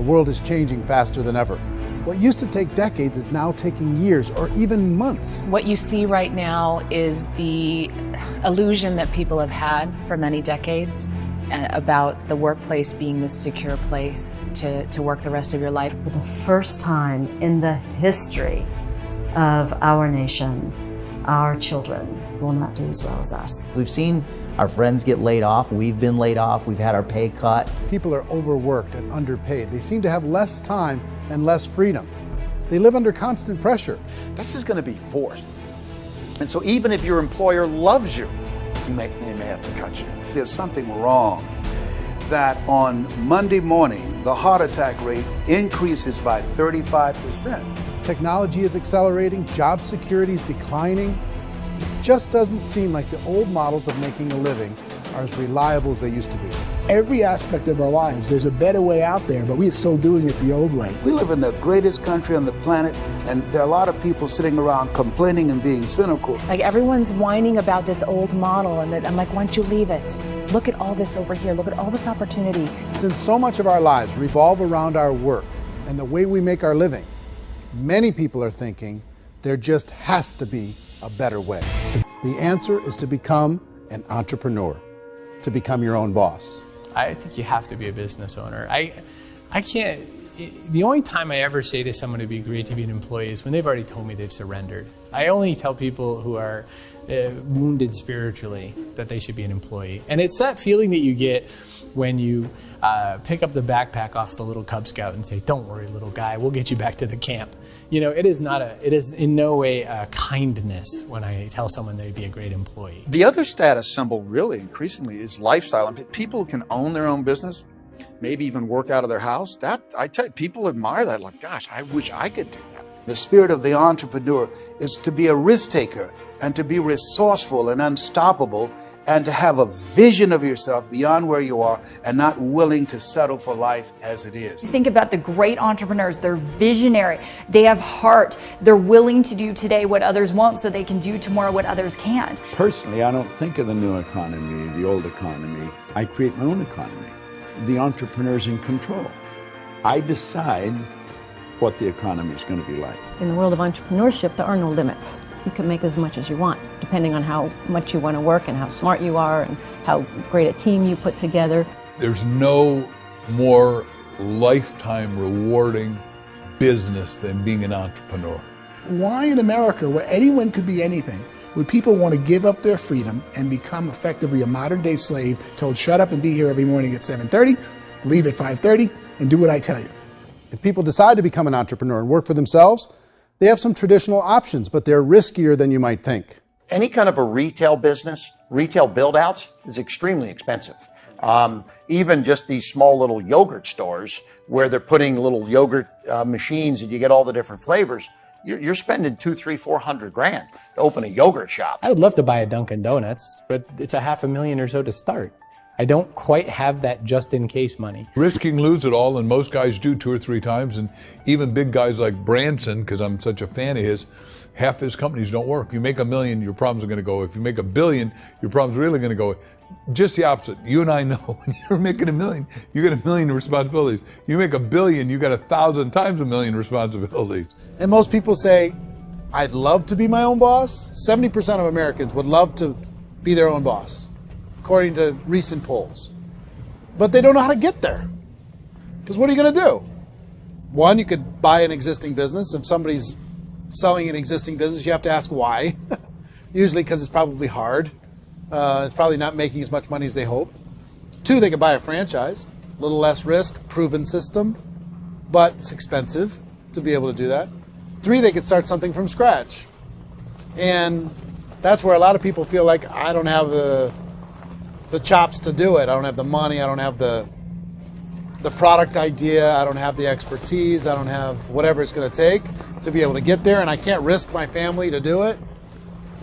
world is changing faster than ever. What used to take decades is now taking years or even months. What you see right now is the illusion that people have had for many decades about the workplace being this secure place to work the rest of your life. For the first time in the history of our nation, our children will not do as well as us. We've seen our friends get laid off. We've been laid off. We've had our pay cut. People are overworked and underpaid. They seem to have less time and less freedom. They live under constant pressure. This is going to be forced. And so even if your employer loves you, they may have to cut you. There's something wrong that on Monday morning, the heart attack rate increases by 35%. Technology is accelerating, job security is declining. It just doesn't seem like the old models of making a living are as reliable as they used to be. Every aspect of our lives, there's a better way out there, but we're still doing it the old way. We live in the greatest country on the planet, and there are a lot of people sitting around complaining and being cynical. Like everyone's whining about this old model, and I'm like, why don't you leave it? Look at all this over here. Look at all this opportunity. Since so much of our lives revolve around our work and the way we make our living, many people are thinking there just has to be a better way. The answer is to become an entrepreneur, to become your own boss. I think you have to be a business owner. I can't, the only time I ever say to someone it'd be great to be an employee is when they've already told me they've surrendered. I only tell people who are wounded spiritually that they should be an employee. And it's that feeling that you get when you pick up the backpack off the little Cub Scout and say, don't worry, little guy, we'll get you back to the camp. You know, it is in no way a kindness when I tell someone they'd be a great employee. The other status symbol really increasingly is lifestyle. I mean, people can own their own business, maybe even work out of their house. I tell you, people admire that, like, gosh, I wish I could do that. The spirit of the entrepreneur is to be a risk taker and to be resourceful and unstoppable and to have a vision of yourself beyond where you are and not willing to settle for life as it is. Think about the great entrepreneurs. They're visionary. They have heart. They're willing to do today what others won't so they can do tomorrow what others can't. Personally, I don't think of the new economy, the old economy. I create my own economy. The entrepreneur's in control. I decide what the economy is going to be like. In the world of entrepreneurship, there are no limits. You can make as much as you want, depending on how much you want to work and how smart you are and how great a team you put together. There's no more lifetime rewarding business than being an entrepreneur. Why in America, where anyone could be anything, would people want to give up their freedom and become effectively a modern-day slave, told shut up and be here every morning at 7:30, leave at 5:30, and do what I tell you? If people decide to become an entrepreneur and work for themselves, they have some traditional options, but they're riskier than you might think. Any kind of a retail business, retail build-outs is extremely expensive. Even just these small little yogurt stores where they're putting little yogurt machines and you get all the different flavors, you're spending $200,000, $300,000, $400,000 to open a yogurt shop. I would love to buy a Dunkin' Donuts, but it's $500,000 or so to start. I don't quite have that just-in-case money. Risking lose it all, and most guys do 2 or 3 times, and even big guys like Branson, because I'm such a fan of his, half his companies don't work. If you make $1 million, your problems are going to go. If you make $1 billion, your problems are really going to go. Just the opposite. You and I know when you're making $1 million, you got $1 million responsibilities. You make $1 billion, you got 1,000 times $1 million responsibilities. And most people say, I'd love to be my own boss. 70% of Americans would love to be their own boss, according to recent polls. But they don't know how to get there. Because what are you going to do? One, you could buy an existing business. If somebody's selling an existing business, you have to ask why. Usually because it's probably hard. It's probably not making as much money as they hoped. 2, they could buy a franchise. A little less risk, proven system, but it's expensive to be able to do that. 3, they could start something from scratch. And that's where a lot of people feel like, I don't have the chops to do it. I don't have the money. I don't have the product idea. I don't have the expertise. I don't have whatever it's going to take to be able to get there, and I can't risk my family to do it.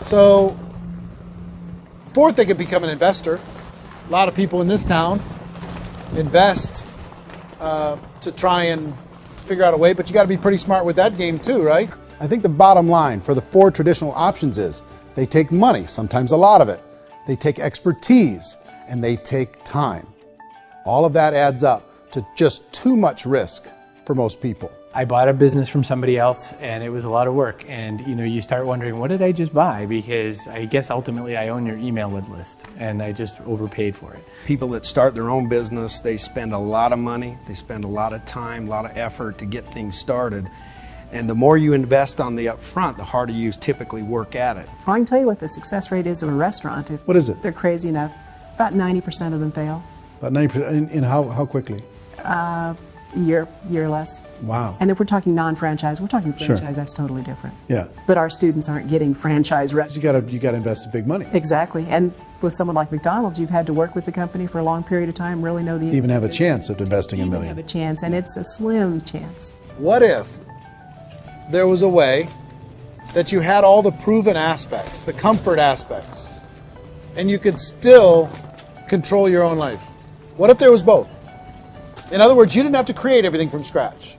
So, 4th, they could become an investor. A lot of people in this town invest to try and figure out a way, but you got to be pretty smart with that game too, right? I think the bottom line for the 4 traditional options is they take money, sometimes a lot of it. They take expertise, and they take time. All of that adds up to just too much risk for most people. I bought a business from somebody else and it was a lot of work. And you start wondering, what did I just buy? Because I guess ultimately I own your email list and I just overpaid for it. People that start their own business, they spend a lot of money, they spend a lot of time, a lot of effort to get things started. And the more you invest on the upfront, the harder you typically work at it. I can tell you what the success rate is of a restaurant. What is it? They're crazy enough. About 90% of them fail. About 90%. In how quickly? Year or less. Wow. And if we're talking non-franchise, we're talking franchise, Sure. That's totally different. Yeah. But our students aren't getting franchise restaurants. You got to invest big money. Exactly. And with someone like McDonald's, you've had to work with the company for a long period of time, really know the To even have a chance of investing $1 million. have a chance, and it's a slim chance. What if there was a way that you had all the proven aspects, the comfort aspects, and you could still control your own life? What if there was both? In other words, you didn't have to create everything from scratch.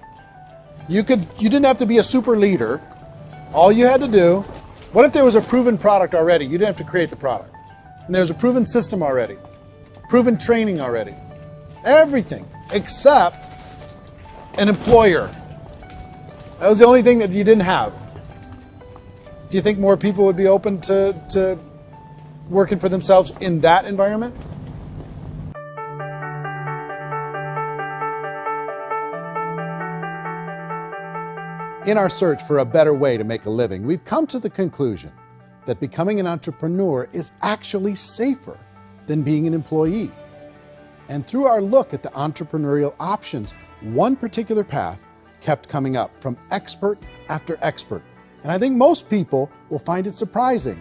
You didn't have to be a super leader. All you had to do, what if there was a proven product already? You didn't have to create the product. And there's a proven system already, proven training already. Everything except an employer. That was the only thing that you didn't have. Do you think more people would be open to working for themselves in that environment? In our search for a better way to make a living, we've come to the conclusion that becoming an entrepreneur is actually safer than being an employee. And through our look at the entrepreneurial options, one particular path kept coming up from expert after expert. And I think most people will find it surprising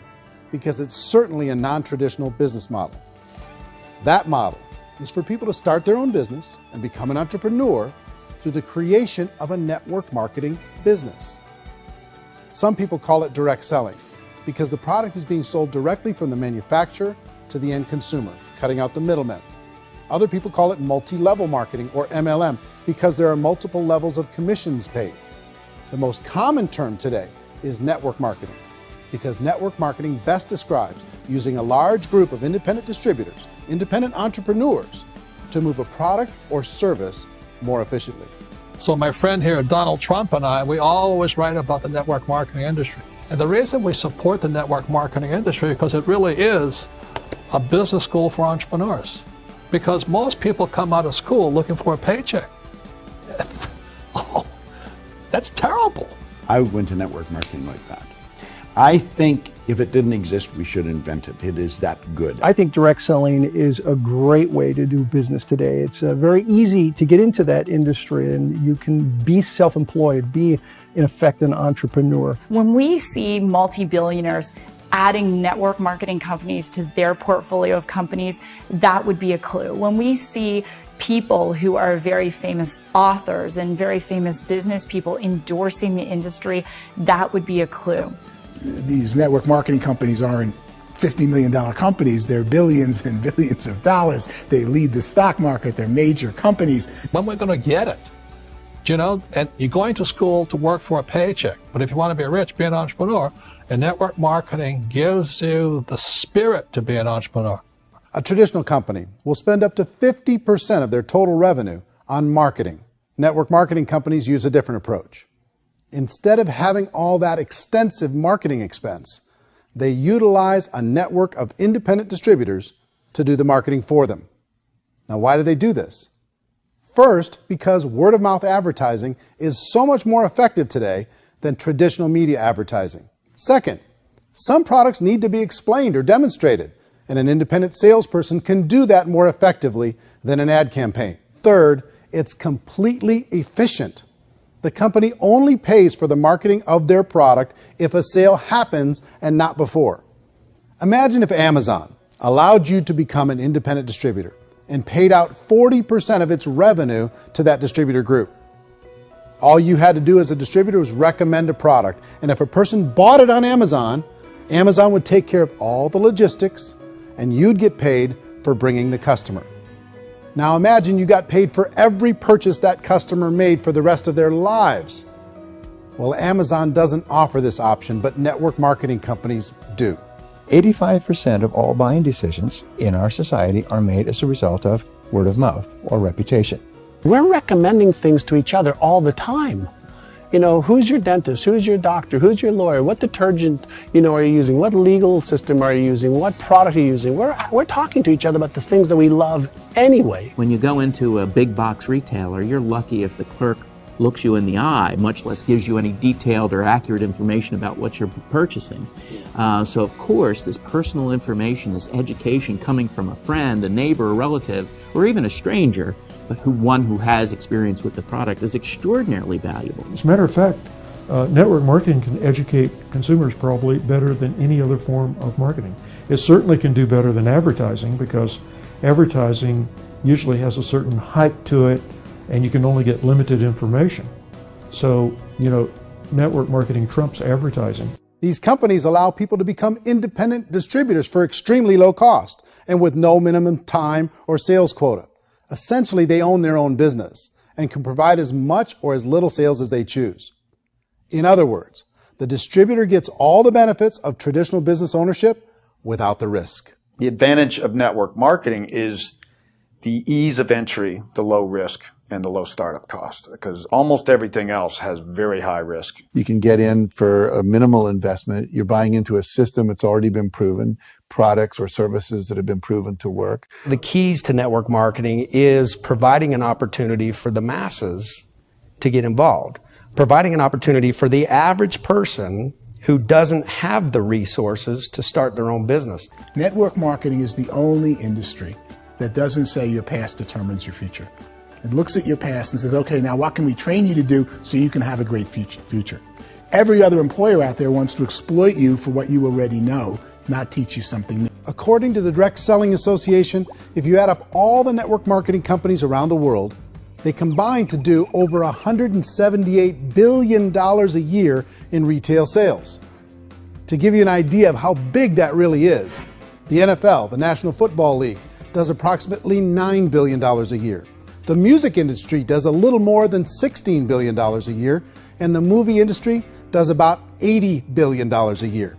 because it's certainly a non-traditional business model. That model is for people to start their own business and become an entrepreneur through the creation of a network marketing business. Some people call it direct selling because the product is being sold directly from the manufacturer to the end consumer, cutting out the middlemen. Other people call it multi-level marketing, or MLM, because there are multiple levels of commissions paid. The most common term today is network marketing, because network marketing best describes using a large group of independent distributors, independent entrepreneurs, to move a product or service more efficiently. So my friend here, Donald Trump, and I, we always write about the network marketing industry. And the reason we support the network marketing industry is because it really is a business school for entrepreneurs. Because most people come out of school looking for a paycheck. Oh, that's terrible. I went to network marketing like that. I think if it didn't exist, we should invent it. It is that good. I think direct selling is a great way to do business today. It's very easy to get into that industry, and you can be self-employed, be, in effect, an entrepreneur. When we see multi-billionaires adding network marketing companies to their portfolio of companies, that would be a clue. When we see people who are very famous authors and very famous business people endorsing the industry, that would be a clue. These network marketing companies aren't $50 million companies. They're billions and billions of dollars. They lead the stock market. They're major companies. When we're going to get it? You know, and you're going to school to work for a paycheck. But if you want to be rich, be an entrepreneur. And network marketing gives you the spirit to be an entrepreneur. A traditional company will spend up to 50% of their total revenue on marketing. Network marketing companies use a different approach. Instead of having all that extensive marketing expense, they utilize a network of independent distributors to do the marketing for them. Now, why do they do this? First, because word-of-mouth advertising is so much more effective today than traditional media advertising. Second, some products need to be explained or demonstrated, and an independent salesperson can do that more effectively than an ad campaign. Third, it's completely efficient. The company only pays for the marketing of their product if a sale happens and not before. Imagine if Amazon allowed you to become an independent distributor and paid out 40% of its revenue to that distributor group. All you had to do as a distributor was recommend a product, and if a person bought it on Amazon, Amazon would take care of all the logistics, and you'd get paid for bringing the customer. Now imagine you got paid for every purchase that customer made for the rest of their lives. Well, Amazon doesn't offer this option, but network marketing companies do. 85% of all buying decisions in our society are made as a result of word of mouth or reputation. We're recommending things to each other all the time. You know, who's your dentist? Who's your doctor? Who's your lawyer? What detergent, are you using? What legal system are you using? What product are you using? We're talking to each other about the things that we love anyway. When you go into a big box retailer, you're lucky if the clerk looks you in the eye, much less gives you any detailed or accurate information about what you're purchasing. So of course, this personal information, this education coming from a friend, a neighbor, a relative, or even a stranger, but one who has experience with the product is extraordinarily valuable. As a matter of fact, network marketing can educate consumers probably better than any other form of marketing. It certainly can do better than advertising, because advertising usually has a certain hype to it and you can only get limited information. So, network marketing trumps advertising. These companies allow people to become independent distributors for extremely low cost and with no minimum time or sales quota. Essentially, they own their own business and can provide as much or as little sales as they choose. In other words, the distributor gets all the benefits of traditional business ownership without the risk. The advantage of network marketing is the ease of entry, the low risk, and the low startup cost, because almost everything else has very high risk. You can get in for a minimal investment. You're buying into a system that's already been proven, products or services that have been proven to work. The keys to network marketing is providing an opportunity for the masses to get involved, providing an opportunity for the average person who doesn't have the resources to start their own business. Network marketing is the only industry that doesn't say your past determines your future. It looks at your past and says, okay, now what can we train you to do so you can have a great future? Every other employer out there wants to exploit you for what you already know, not teach you something new. According to the Direct Selling Association, if you add up all the network marketing companies around the world, they combine to do over $178 billion a year in retail sales. To give you an idea of how big that really is, the NFL, the National Football League, does approximately $9 billion a year. The music industry does a little more than $16 billion a year, and the movie industry does about $80 billion a year.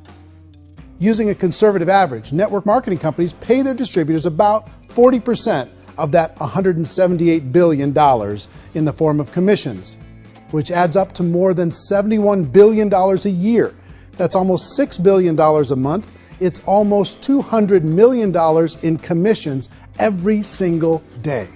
Using a conservative average, network marketing companies pay their distributors about 40% of that $178 billion in the form of commissions, which adds up to more than $71 billion a year. That's almost $6 billion a month. It's almost $200 million in commissions every single day.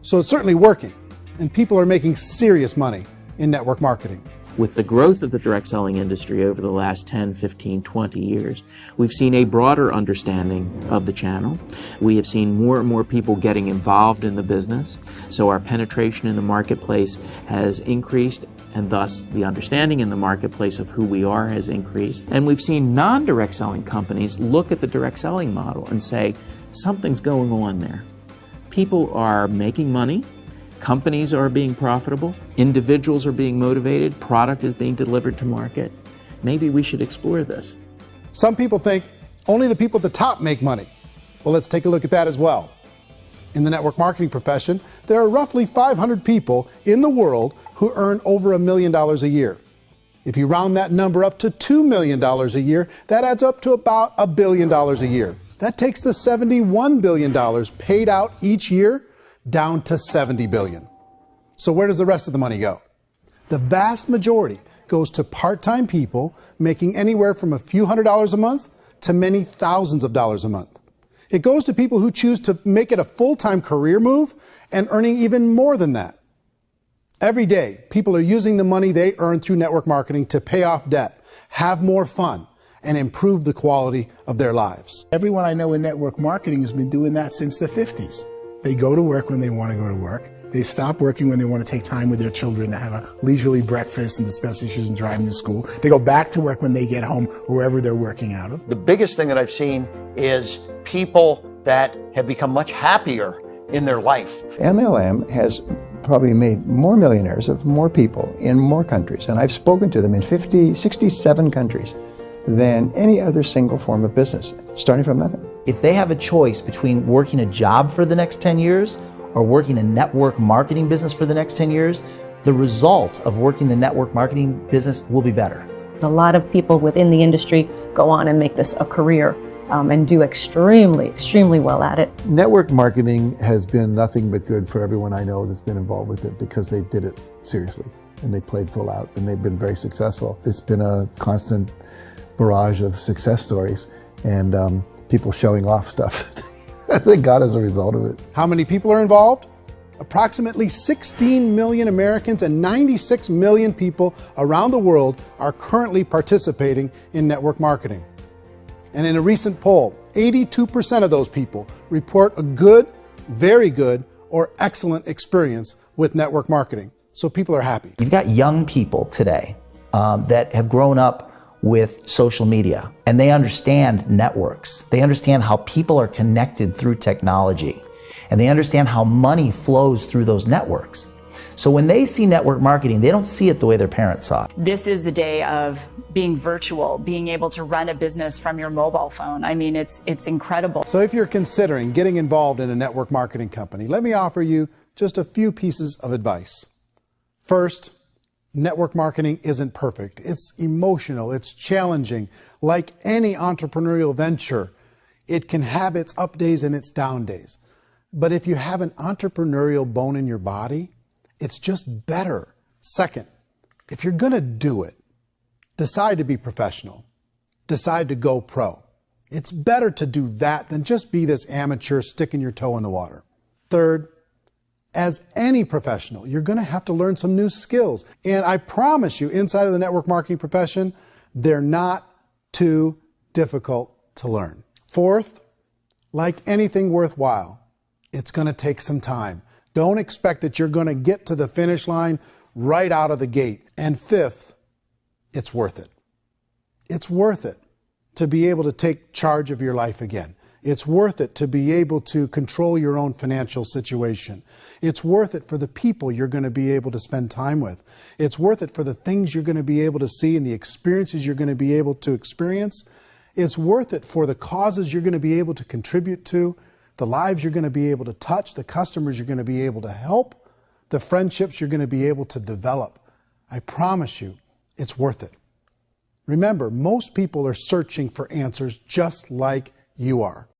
So it's certainly working, and people are making serious money in network marketing. With the growth of the direct selling industry over the last 10, 15, 20 years, we've seen a broader understanding of the channel. We have seen more and more people getting involved in the business, so our penetration in the marketplace has increased, and thus the understanding in the marketplace of who we are has increased. And we've seen non-direct selling companies look at the direct selling model and say, something's going on there. People are making money, companies are being profitable, individuals are being motivated, product is being delivered to market. Maybe we should explore this. Some people think only the people at the top make money. Well, let's take a look at that as well. In the network marketing profession, there are roughly 500 people in the world who earn over $1 million a year. If you round that number up to $2 million a year, that adds up to about $1 billion a year. That takes the $71 billion paid out each year down to $70 billion. So where does the rest of the money go? The vast majority goes to part-time people making anywhere from a few $100s a month to many thousands of dollars a month. It goes to people who choose to make it a full-time career move and earning even more than that. Every day, people are using the money they earn through network marketing to pay off debt, have more fun, and improve the quality of their lives. Everyone I know in network marketing has been doing that since the 50s. They go to work when they want to go to work. They stop working when they want to take time with their children to have a leisurely breakfast and discuss issues and drive them to school. They go back to work when they get home, wherever they're working out of. The biggest thing that I've seen is people that have become much happier in their life. MLM has probably made more millionaires of more people in more countries, and I've spoken to them in 67 countries than any other single form of business, starting from nothing. If they have a choice between working a job for the next 10 years or working a network marketing business for the next 10 years, the result of working the network marketing business will be better. A lot of people within the industry go on and make this a career, and do extremely well at it. Network marketing has been nothing but good for everyone I know that's been involved with it because they did it seriously and they played full out and they've been very successful. It's been a constant barrage of success stories and people showing off stuff that they got as a result of it. How many people are involved? Approximately 16 million Americans and 96 million people around the world are currently participating in network marketing. And in a recent poll, 82% of those people report a good, very good, or excellent experience with network marketing. So people are happy. You've got young people today that have grown up with social media, and they understand networks. They understand how people are connected through technology, and they understand how money flows through those networks. So when they see network marketing, they don't see it the way their parents saw it. This is the day of being virtual, being able to run a business from your mobile phone. I mean, it's incredible. So if you're considering getting involved in a network marketing company, let me offer you just a few pieces of advice. First, network marketing isn't perfect. It's emotional, it's challenging. Like any entrepreneurial venture, it can have its up days and its down days. But if you have an entrepreneurial bone in your body, it's just better. Second, if you're going to do it, decide to be professional. Decide to go pro. It's better to do that than just be this amateur sticking your toe in the water. Third, as any professional, you're going to have to learn some new skills. And I promise you, inside of the network marketing profession, they're not too difficult to learn. Fourth, like anything worthwhile, it's going to take some time. Don't expect that you're going to get to the finish line right out of the gate. And fifth, it's worth it. It's worth it to be able to take charge of your life again. It's worth it to be able to control your own financial situation. It's worth it for the people you're going to be able to spend time with. It's worth it for the things you're going to be able to see and the experiences you're going to be able to experience. It's worth it for the causes you're going to be able to contribute to, the lives you're going to be able to touch, the customers you're going to be able to help, the friendships you're going to be able to develop. I promise you, it's worth it. Remember, most people are searching for answers just like you are.